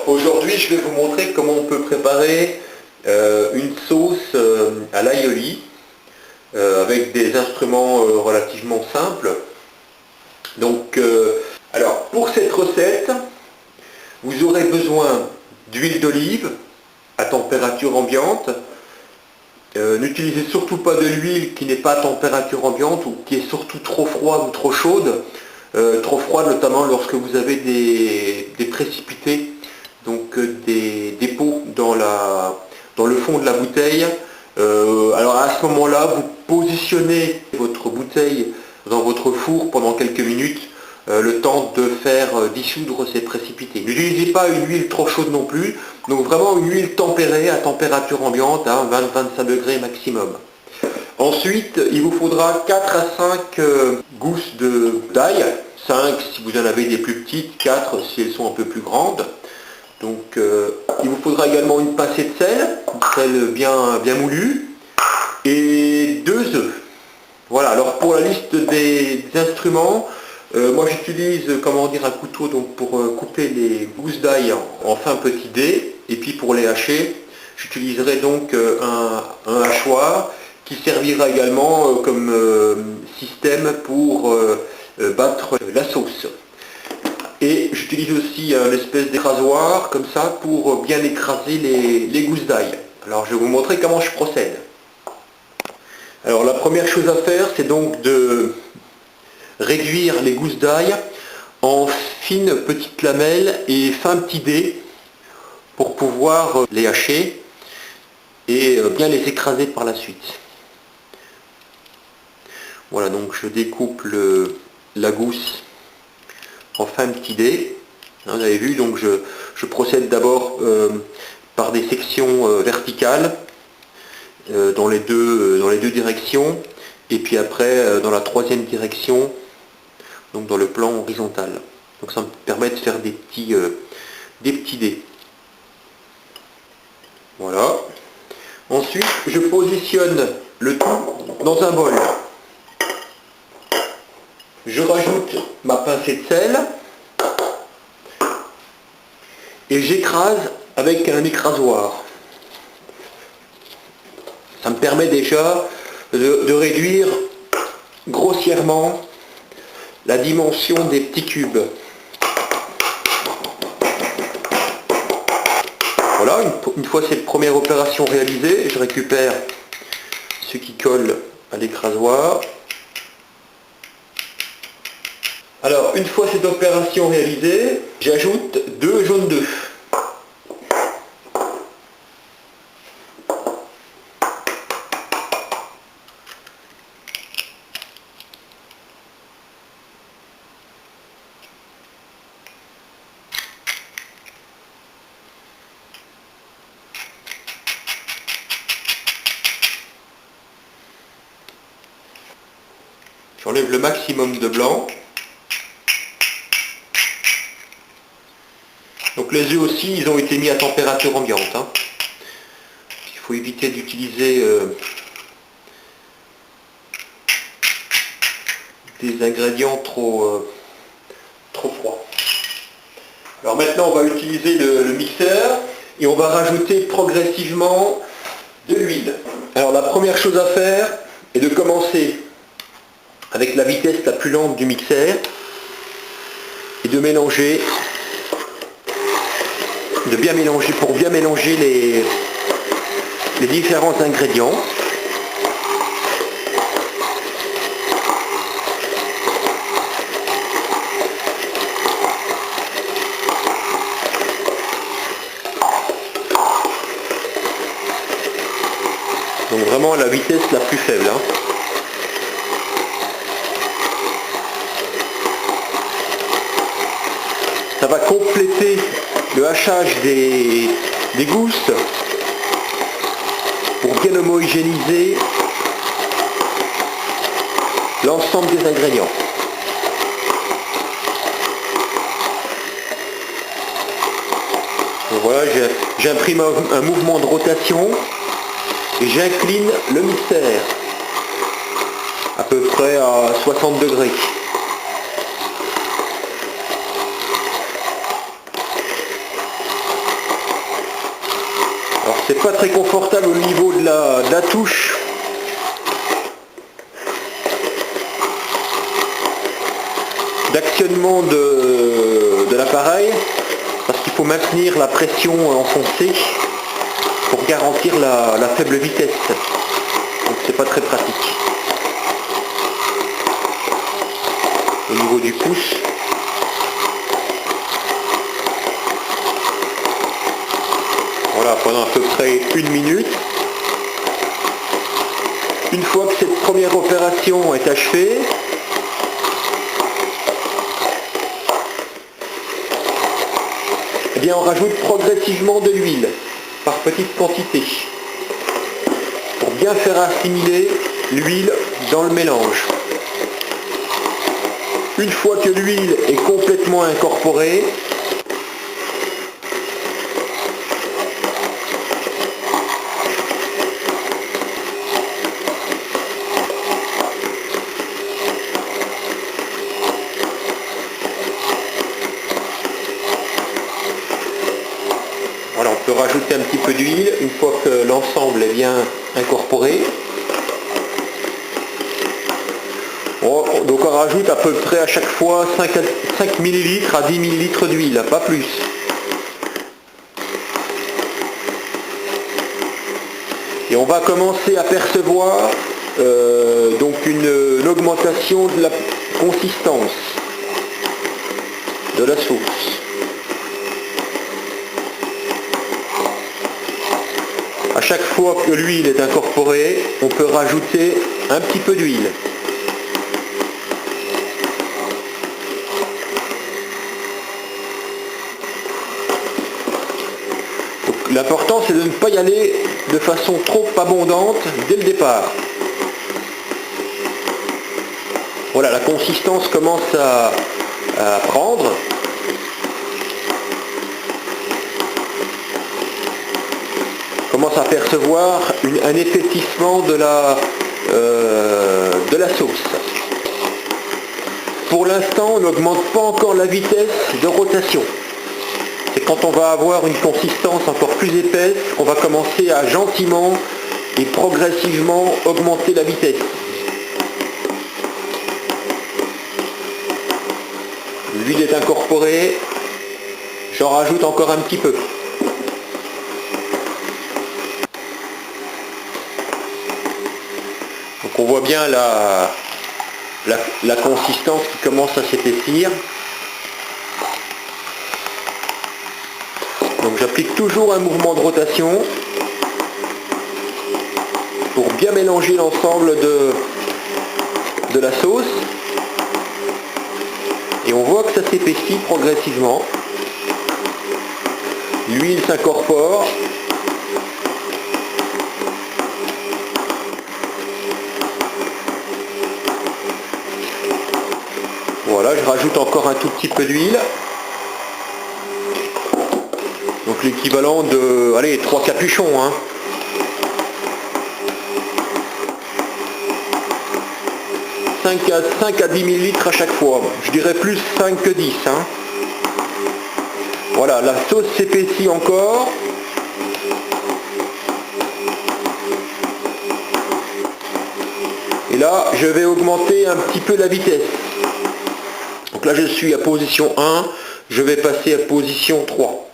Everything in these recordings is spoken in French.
Aujourd'hui, je vais vous montrer comment on peut préparer une sauce à l'aïoli avec des instruments relativement simples. Donc, alors pour cette recette, vous aurez besoin d'huile d'olive à température ambiante. N'utilisez surtout pas de l'huile qui n'est pas à température ambiante ou qui est surtout trop froide ou trop chaude. Trop froide notamment lorsque vous avez des précipités, donc des pots dans le fond de la bouteille. Alors à ce moment-là, vous positionnez votre bouteille dans votre four pendant quelques minutes, le temps de faire dissoudre ces précipités. N'utilisez pas une huile trop chaude non plus, donc vraiment une huile tempérée à température ambiante, à 20-25 degrés maximum. Ensuite, il vous faudra 4 à 5 gousses d'ail, 5 si vous en avez des plus petites, 4 si elles sont un peu plus grandes. Donc il vous faudra également une pincée de sel bien moulu, et 2 œufs. Voilà, alors pour la liste des instruments, moi j'utilise un couteau donc, pour couper les gousses d'ail en fins petits dés, et puis pour les hacher, j'utiliserai donc un hachoir qui servira également comme système pour battre la sauce. Et j'utilise aussi un espèce d'écrasoir comme ça pour bien écraser les gousses d'ail. Alors je vais vous montrer comment je procède. Alors la première chose à faire, c'est donc de réduire les gousses d'ail en fines petites lamelles et fins petits dés pour pouvoir les hacher et bien les écraser par la suite. Voilà, donc je découpe la gousse en fin petits dés. Vous avez vu, donc je procède d'abord par des sections verticales dans les deux directions, et puis après dans la troisième direction, donc dans le plan horizontal. Donc ça me permet de faire des petits dés. Voilà. Ensuite, je positionne le tout dans un bol. Je rajoute ma pincée de sel et j'écrase avec un écrasoir. Ça me permet déjà de réduire grossièrement la dimension des petits cubes. Voilà, une fois cette première opération réalisée, je récupère ce qui colle à l'écrasoir. Alors, une fois cette opération réalisée, j'ajoute 2 jaunes d'œufs. J'enlève le maximum de blanc. Donc les œufs aussi, ils ont été mis à température ambiante. Il faut éviter d'utiliser des ingrédients trop froids. Alors maintenant, on va utiliser le mixeur et on va rajouter progressivement de l'huile. Alors la première chose à faire est de commencer avec la vitesse la plus lente du mixeur et de mélanger. Pour bien mélanger les différents ingrédients. Donc vraiment à la vitesse la plus faible. Ça va compléter le hachage des gousses pour bien homogénéiser l'ensemble des ingrédients. Donc voilà, j'imprime un mouvement de rotation et j'incline le mixeur à peu près à 60 degrés. C'est pas très confortable au niveau de la touche. D'actionnement de l'appareil, parce qu'il faut maintenir la pression enfoncée pour garantir la faible vitesse. Donc c'est pas très pratique. Au niveau du pouce. Voilà, pendant à peu près 1 minute. Une fois que cette première opération est achevée, eh bien on rajoute progressivement de l'huile par petites quantités pour bien faire assimiler l'huile dans le mélange. Une fois que l'huile est complètement incorporée, voilà, on peut rajouter un petit peu d'huile une fois que l'ensemble est bien incorporé. Donc on rajoute à peu près à chaque fois 5 ml à 10 ml d'huile, pas plus. Et on va commencer à percevoir donc une augmentation de la consistance de la sauce. À chaque fois que l'huile est incorporée, on peut rajouter un petit peu d'huile. L'important c'est de ne pas y aller de façon trop abondante dès le départ. Voilà, la consistance commence à prendre. On commence à percevoir un épaississement de la sauce. Pour l'instant, on n'augmente pas encore la vitesse de rotation. Et quand on va avoir une consistance encore plus épaisse, on va commencer à gentiment et progressivement augmenter la vitesse. L'huile est incorporée, j'en rajoute encore un petit peu. Donc on voit bien la consistance qui commence à s'épaissir. Donc j'applique toujours un mouvement de rotation pour bien mélanger l'ensemble de la sauce. Et on voit que ça s'épaissit progressivement. L'huile s'incorpore. Voilà, je rajoute encore un tout petit peu d'huile. Donc l'équivalent de, allez, 3 capuchons. Hein. « 5 à 10 ml à chaque fois. Je dirais plus 5 que 10. Hein. Voilà, la sauce s'épaissit encore. Et là, je vais augmenter un petit peu la vitesse. Donc là, je suis à position 1. Je vais passer à position 3.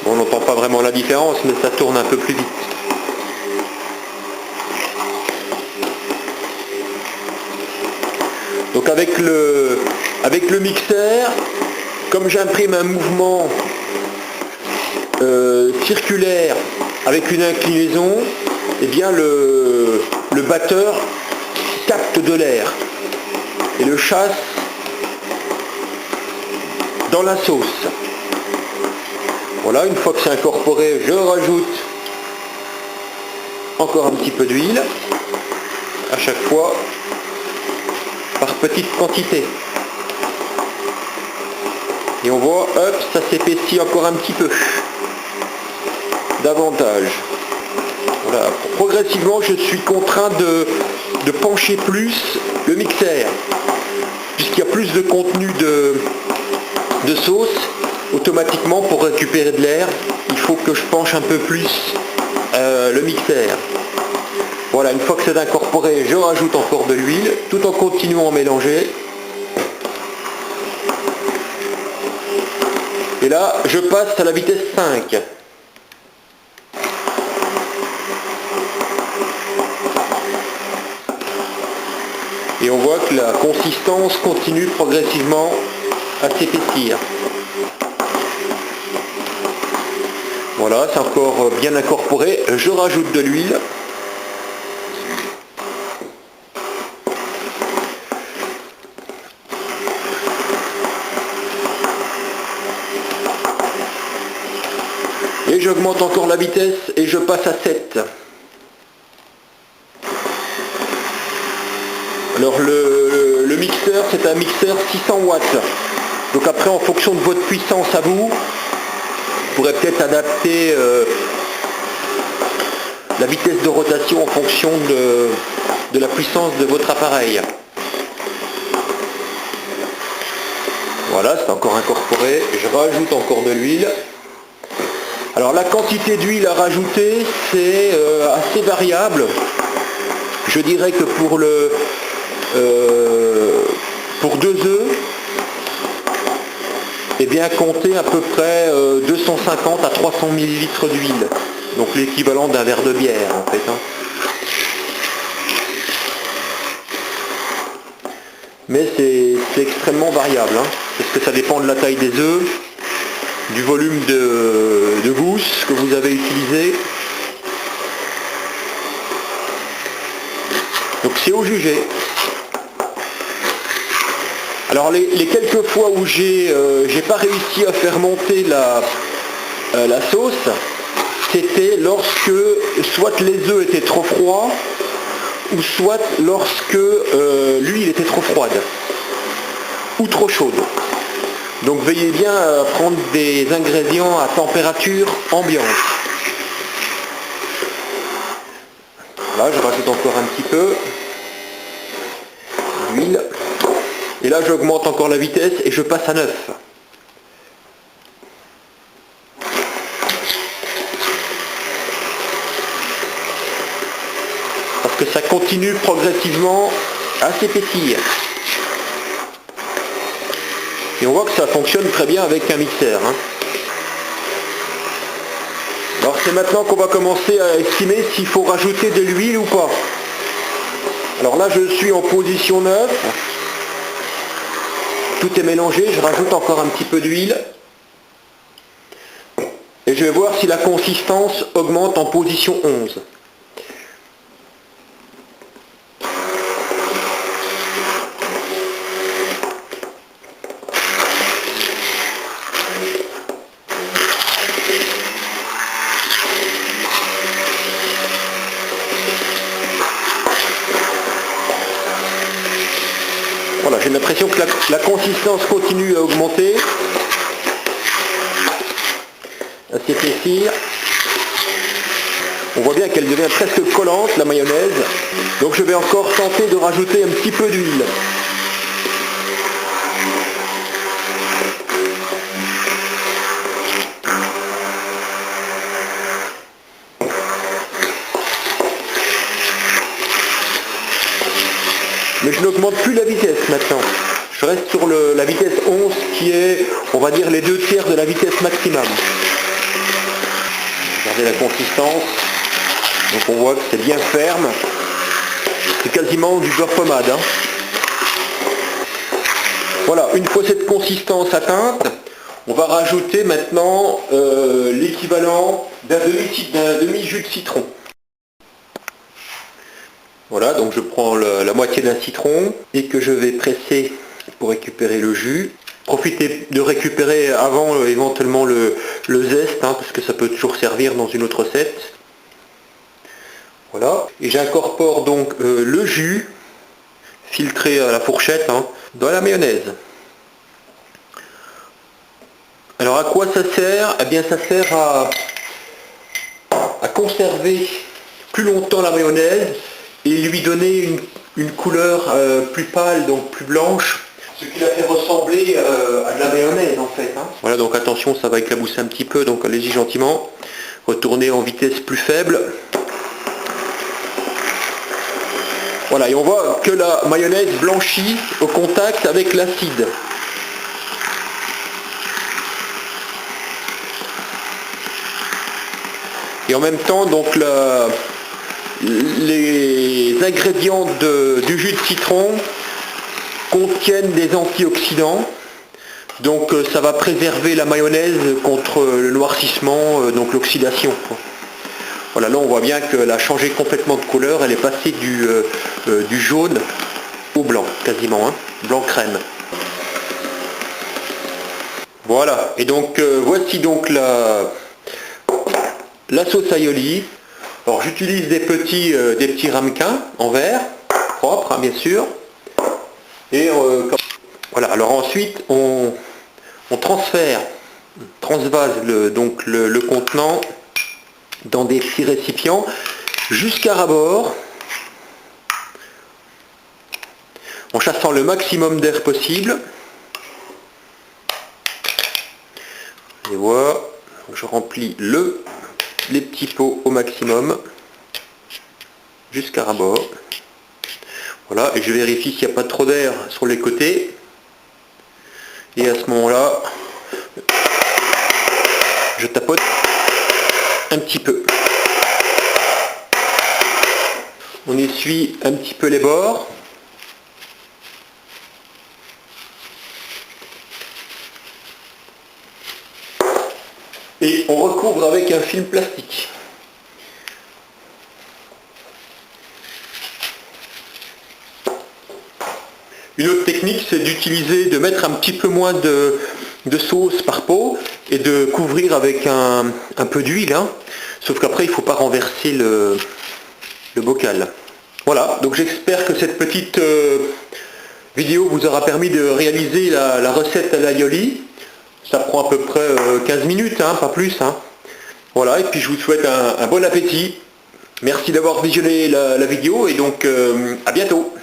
On n'entend pas vraiment la différence, mais ça tourne un peu plus vite. Donc avec le mixeur, comme j'imprime un mouvement circulaire avec une inclinaison, eh bien le batteur capte de l'air et le chasse dans la sauce. Voilà, une fois que c'est incorporé, je rajoute encore un petit peu d'huile, à chaque fois par petite quantité. Et on voit, hop, ça s'épaissit encore un petit peu, davantage. Voilà, progressivement, je suis contraint de pencher plus le mixeur. puisqu'il y a plus de contenu de sauce, automatiquement pour récupérer de l'air, il faut que je penche un peu plus le mixeur. Voilà, une fois que c'est incorporé, je rajoute encore de l'huile, tout en continuant à mélanger. Et là, je passe à la vitesse 5. Et on voit que la consistance continue progressivement à s'épaissir. Voilà, c'est encore bien incorporé. Je rajoute de l'huile. Et j'augmente encore la vitesse et je passe à 7. Alors le mixeur, c'est un mixeur 600 watts. Donc après, en fonction de votre puissance à vous, pourrez peut-être adapter la vitesse de rotation en fonction de la puissance de votre appareil. Voilà, c'est encore incorporé. Je rajoute encore de l'huile. Alors la quantité d'huile à rajouter, c'est assez variable. Je dirais que pour 2 œufs, et bien compter à peu près 250 à 300 ml d'huile, donc l'équivalent d'un verre de bière en fait. Mais c'est extrêmement variable, parce que ça dépend de la taille des œufs, du volume de gousse que vous avez utilisé. Donc c'est au jugé. Alors les quelques fois où j'ai pas réussi à faire monter la sauce, c'était lorsque soit les œufs étaient trop froids, ou soit lorsque l'huile était trop froide, ou trop chaude. Donc veillez bien à prendre des ingrédients à température ambiante. Là, je rajoute encore un petit peu d'huile. Et là, j'augmente encore la vitesse et je passe à 9. Parce que ça continue progressivement à s'épaissir. Et on voit que ça fonctionne très bien avec un mixeur. Alors c'est maintenant qu'on va commencer à estimer s'il faut rajouter de l'huile ou pas. Alors là, je suis en position 9. Tout est mélangé, je rajoute encore un petit peu d'huile. Et je vais voir si la consistance augmente en position 11. Voilà, j'ai l'impression que la consistance continue à augmenter, à s'épaissir. On voit bien qu'elle devient presque collante, la mayonnaise. Donc je vais encore tenter de rajouter un petit peu d'huile. Mais je n'augmente plus la vitesse maintenant. Je reste sur la vitesse 11 qui est, on va dire, les 2/3 de la vitesse maximum. Regardez la consistance. Donc on voit que c'est bien ferme. C'est quasiment du beurre pommade. Voilà, une fois cette consistance atteinte, on va rajouter maintenant l'équivalent d'un demi-jus de citron. Voilà, donc je prends la moitié d'un citron et que je vais presser pour récupérer le jus. Profitez de récupérer avant éventuellement le zeste, parce que ça peut toujours servir dans une autre recette. Voilà, et j'incorpore donc le jus filtré à la fourchette dans la mayonnaise. Alors à quoi ça sert? Eh bien ça sert à conserver plus longtemps la mayonnaise et lui donner une couleur plus pâle, donc plus blanche, ce qui la fait ressembler à de la mayonnaise en fait. Hein. Voilà, donc attention, ça va éclabousser un petit peu, donc allez-y gentiment. Retournez en vitesse plus faible. Voilà, et on voit que la mayonnaise blanchit au contact avec l'acide. Et en même temps, donc les ingrédients du jus de citron contiennent des antioxydants. Donc ça va préserver la mayonnaise contre le noircissement, donc l'oxydation. Voilà, là on voit bien qu'elle a changé complètement de couleur, elle est passée du jaune au blanc, quasiment, hein, blanc crème. Voilà, et donc voici donc la sauce aioli. Alors j'utilise des petits ramequins en verre, propres hein, bien sûr. Et voilà, alors ensuite on transvase le contenant dans des petits récipients jusqu'à ras-bord, en chassant le maximum d'air possible. Et voilà, je remplis les petits pots au maximum jusqu'à ras-bord. Voilà, et je vérifie s'il n'y a pas trop d'air sur les côtés. Et à ce moment-là, je tapote un petit peu. On essuie un petit peu les bords. Et on recouvre avec un film plastique. Une autre technique, c'est de mettre un petit peu moins de sauce par pot et de couvrir avec un peu d'huile. Hein. Sauf qu'après, il ne faut pas renverser le bocal. Voilà, donc j'espère que cette petite vidéo vous aura permis de réaliser la recette à l'aioli. Ça prend à peu près 15 minutes, hein, pas plus. Hein. Voilà, et puis je vous souhaite un bon appétit. Merci d'avoir visionné la vidéo et donc à bientôt.